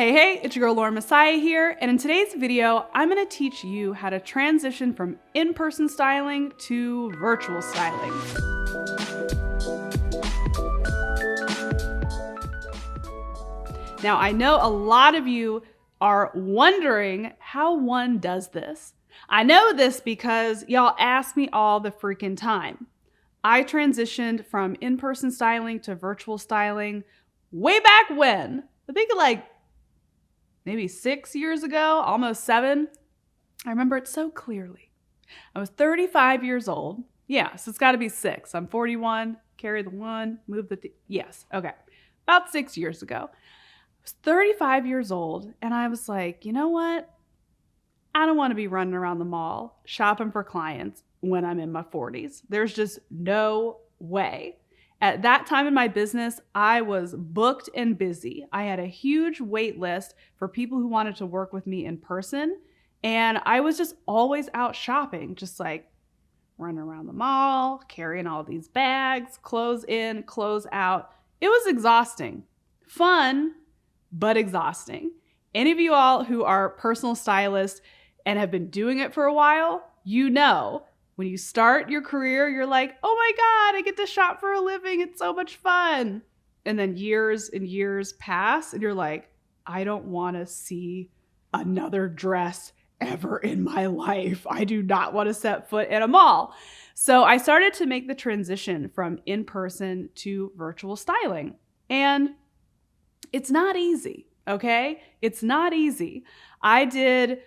Hey, it's your girl Laura Messiah here, and in today's video, I'm going to teach you how to transition from in-person styling to virtual styling. Now, I know a lot of you are wondering how one does this. I know this because y'all ask me all the freaking time. I transitioned from in-person styling to virtual styling way back when. I think maybe 6 years ago, almost 7. I remember it so clearly. I was 35 years old. Yeah, so it's got to be 6. I'm 41, carry the 1, move the yes, okay. About 6 years ago. I was 35 years old, and I was like, you know what? I don't want to be running around the mall shopping for clients when I'm in my 40s. There's just no way. At that time in my business, I was booked and busy. I had a huge wait list for people who wanted to work with me in person. And I was just always out shopping, just like running around the mall, carrying all these bags, clothes in, clothes out. It was exhausting. Fun, but exhausting. Any of you all who are personal stylists and have been doing it for a while, you know, when you start your career, you're like, oh my God, I get to shop for a living. It's so much fun. And then years and years pass and you're like, I don't want to see another dress ever in my life. I do not want to set foot in a mall. So I started to make the transition from in-person to virtual styling. And it's not easy, okay? It's not easy. I did,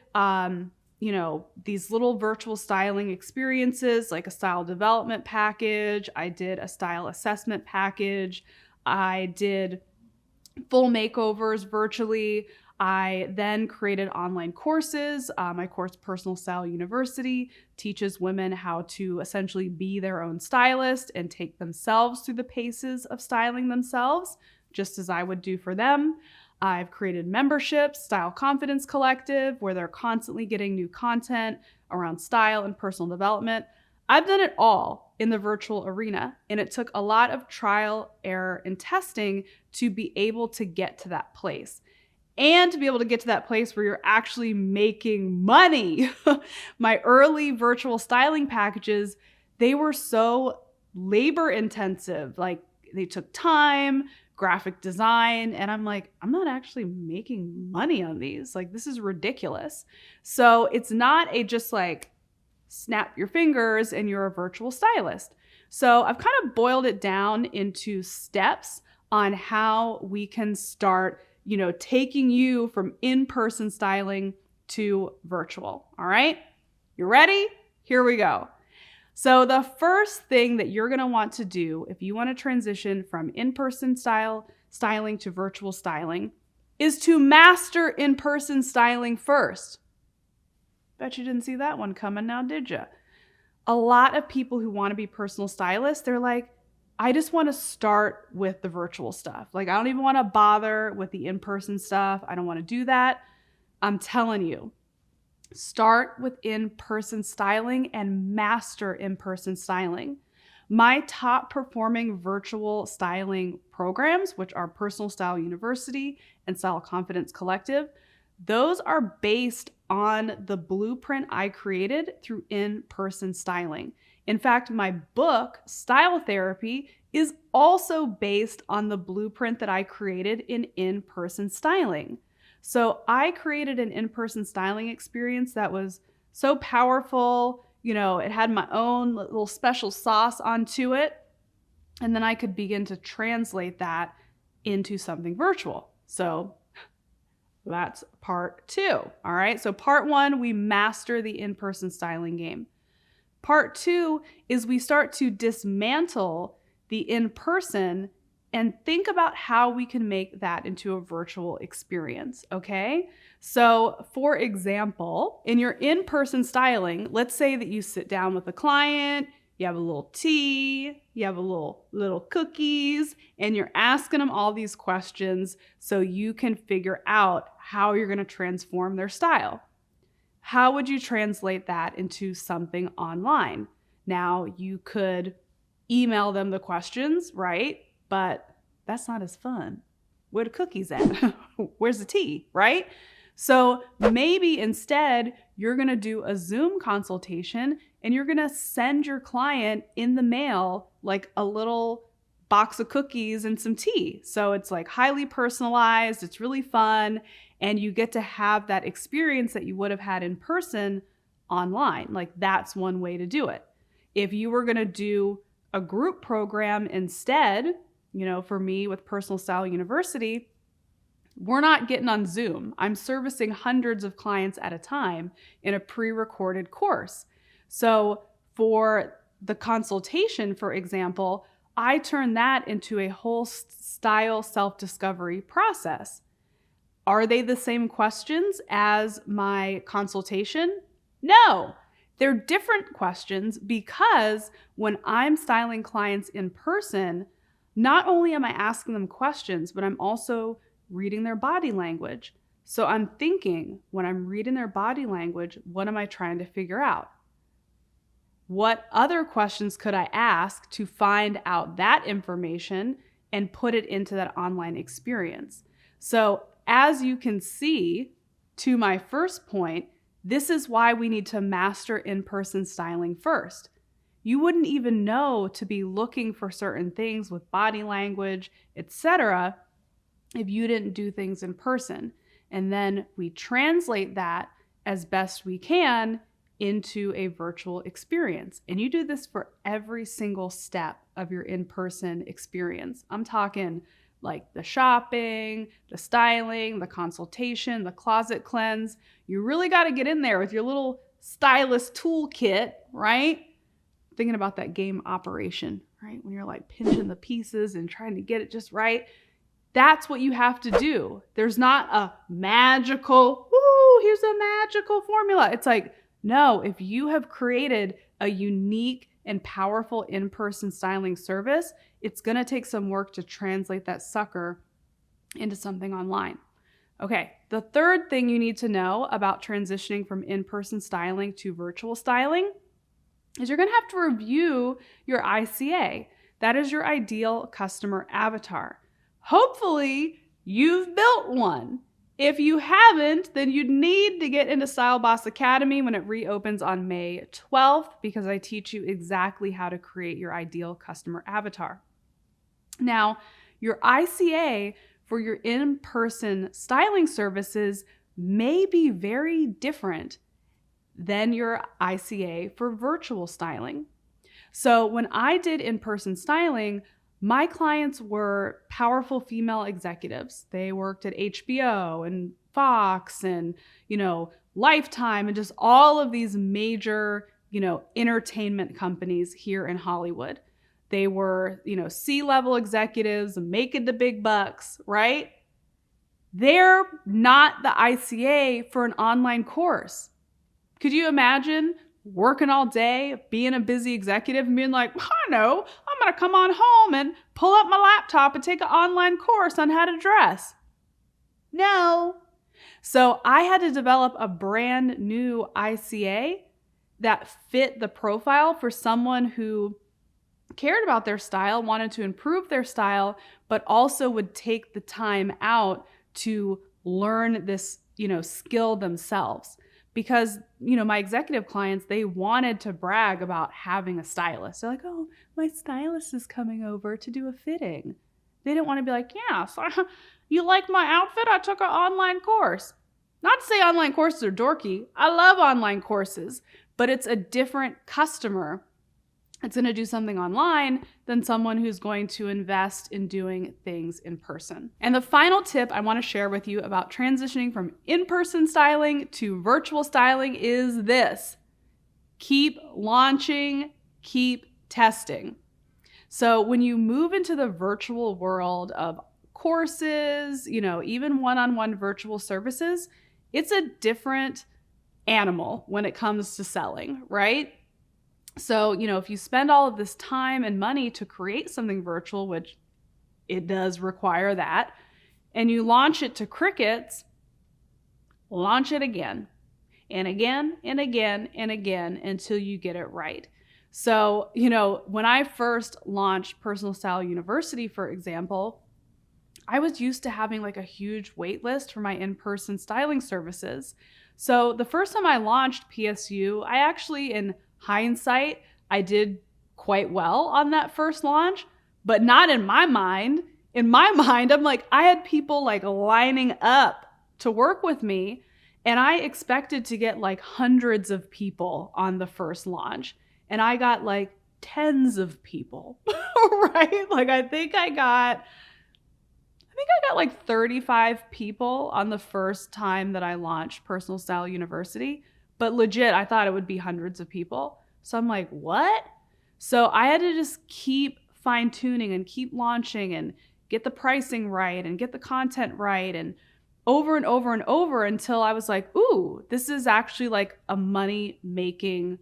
these little virtual styling experiences, like a style development package. I did a style assessment package. I did full makeovers virtually. I then created online courses. My course, Personal Style University, teaches women how to essentially be their own stylist and take themselves through the paces of styling themselves, just as I would do for them. I've created memberships, Style Confidence Collective, where they're constantly getting new content around style and personal development. I've done it all in the virtual arena, and it took a lot of trial, error, and testing to be able to get to that place. And to be able to get to that place where you're actually making money. My early virtual styling packages, they were so labor intensive. Like, they took time, graphic design, and I'm like, I'm not actually making money on these. Like, this is ridiculous. So it's not a just like snap your fingers and you're a virtual stylist. So I've kind of boiled it down into steps on how we can start, taking you from in-person styling to virtual. All right, you ready? Here we go. So the first thing that you're going to want to do if you want to transition from in-person styling to virtual styling is to master in-person styling first. Bet you didn't see that one coming now, did you? A lot of people who want to be personal stylists, they're like, I just want to start with the virtual stuff. Like, I don't even want to bother with the in-person stuff. I don't want to do that. I'm telling you. Start with in-person styling and master in-person styling. My top performing virtual styling programs, which are Personal Style University and Style Confidence Collective, those are based on the blueprint I created through in-person styling. In fact, my book, Style Therapy, is also based on the blueprint that I created in in-person styling. So I created an in-person styling experience that was so powerful. It had my own little special sauce onto it. And then I could begin to translate that into something virtual. So that's part 2. All right. So part 1, we master the in-person styling game. Part 2 is we start to dismantle the in-person and think about how we can make that into a virtual experience, okay? So, for example, in your in-person styling, let's say that you sit down with a client, you have a little tea, you have a little cookies, and you're asking them all these questions so you can figure out how you're going to transform their style. How would you translate that into something online? Now, you could email them the questions, right? But that's not as fun. Where the cookies at? Where's the tea, right? So maybe instead you're going to do a Zoom consultation and you're going to send your client in the mail like a little box of cookies and some tea. So it's like highly personalized, it's really fun, and you get to have that experience that you would have had in person online. Like that's one way to do it. If you were going to do a group program instead, for me with Personal Style University, we're not getting on Zoom. I'm servicing hundreds of clients at a time in a pre-recorded course. So for the consultation, for example, I turn that into a whole style self-discovery process. Are they the same questions as my consultation? No, they're different questions because when I'm styling clients in person, not only am I asking them questions, but I'm also reading their body language. So I'm thinking, when I'm reading their body language, what am I trying to figure out? What other questions could I ask to find out that information and put it into that online experience? So as you can see, to my first point, this is why we need to master in-person styling first. You wouldn't even know to be looking for certain things with body language, etc., if you didn't do things in person. And then we translate that as best we can into a virtual experience. And you do this for every single step of your in-person experience. I'm talking like the shopping, the styling, the consultation, the closet cleanse. You really got to get in there with your little stylist toolkit, right? Thinking about that game Operation, right? When you're like pinching the pieces and trying to get it just right. That's what you have to do. There's not a magical, here's a magical formula. It's like, no, if you have created a unique and powerful in-person styling service, it's going to take some work to translate that sucker into something online. Okay, the third thing you need to know about transitioning from in-person styling to virtual styling is you're going to have to review your ICA. That is your ideal customer avatar. Hopefully, you've built one. If you haven't, then you need to get into Style Boss Academy when it reopens on May 12th, because I teach you exactly how to create your ideal customer avatar. Now, your ICA for your in-person styling services may be very different than your ICA for virtual styling. So when I did in-person styling, my clients were powerful female executives. They worked at HBO and Fox and, Lifetime and just all of these major, entertainment companies here in Hollywood. They were, C-level executives making the big bucks, right? They're not the ICA for an online course. Could you imagine working all day, being a busy executive and being like, I know, I'm going to come on home and pull up my laptop and take an online course on how to dress? No. So I had to develop a brand new ICA that fit the profile for someone who cared about their style, wanted to improve their style, but also would take the time out to learn this, skill themselves. Because, my executive clients, they wanted to brag about having a stylist. They're like, oh, my stylist is coming over to do a fitting. They didn't want to be like, yeah, so you like my outfit? I took an online course. Not to say online courses are dorky. I love online courses, but it's a different customer. It's going to do something online than someone who's going to invest in doing things in person. And the final tip I want to share with you about transitioning from in-person styling to virtual styling is this: keep launching, keep testing. So when you move into the virtual world of courses, even one-on-one virtual services, it's a different animal when it comes to selling, right? So, if you spend all of this time and money to create something virtual, which it does require that, and you launch it to crickets, launch it again and again and again and again until you get it right. So, when I first launched Personal Style University, for example, I was used to having like a huge wait list for my in-person styling services. So the first time I launched PSU, I actually, in hindsight, I did quite well on that first launch, but not in my mind. In my mind, I'm like, I had people like lining up to work with me, and I expected to get like hundreds of people on the first launch, and I got like tens of people, right? Like I think I got like 35 people on the first time that I launched Personal Style University, but legit, I thought it would be hundreds of people. So I'm like, what? So I had to just keep fine tuning and keep launching and get the pricing right and get the content right and over and over and over until I was like, ooh, this is actually like a money making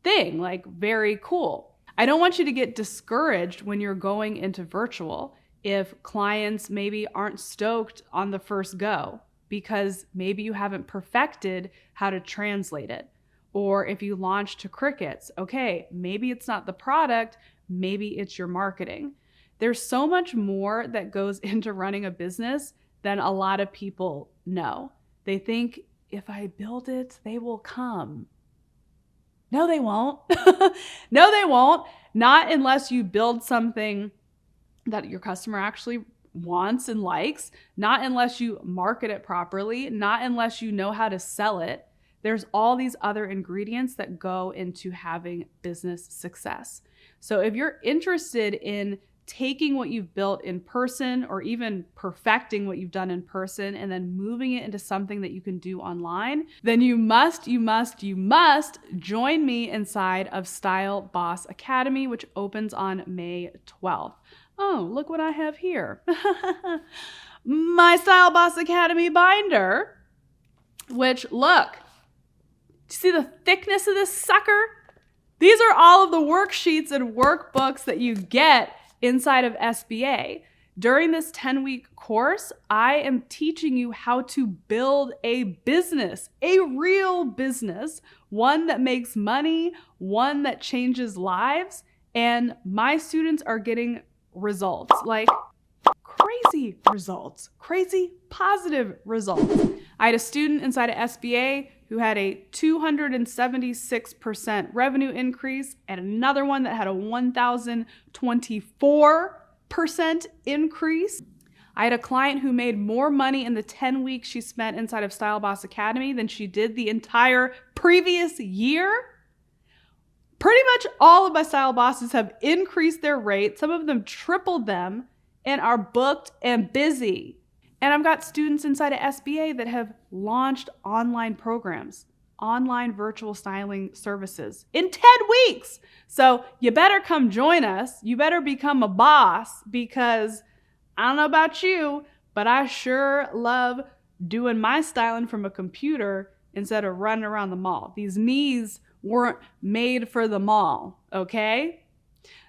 thing, like very cool. I don't want you to get discouraged when you're going into virtual if clients maybe aren't stoked on the first go because maybe you haven't perfected how to translate it. Or if you launch to crickets, okay, maybe it's not the product, maybe it's your marketing. There's so much more that goes into running a business than a lot of people know. They think if I build it, they will come. No, they won't. No, they won't. Not unless you build something that your customer actually wants and likes, not unless you market it properly, not unless you know how to sell it. There's all these other ingredients that go into having business success. So if you're interested in taking what you've built in person or even perfecting what you've done in person and then moving it into something that you can do online, then you must join me inside of Style Boss Academy, which opens on May 12th. Oh, look what I have here. My Style Boss Academy binder, which look, do you see the thickness of this sucker? These are all of the worksheets and workbooks that you get inside of SBA. During this 10-week course, I am teaching you how to build a business, a real business, one that makes money, one that changes lives, and my students are getting results, like crazy results, crazy positive results. I had a student inside of SBA who had a 276% revenue increase and another one that had a 1,024% increase. I had a client who made more money in the 10 weeks she spent inside of Style Boss Academy than she did the entire previous year. Pretty much all of my style bosses have increased their rate. Some of them tripled them and are booked and busy. And I've got students inside of SBA that have launched online programs, online virtual styling services in 10 weeks. So you better come join us. You better become a boss because I don't know about you, but I sure love doing my styling from a computer instead of running around the mall. These knees weren't made for the mall, okay?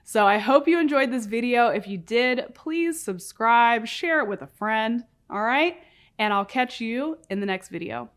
So I hope you enjoyed this video. If you did, please subscribe, share it with a friend, all right? And I'll catch you in the next video.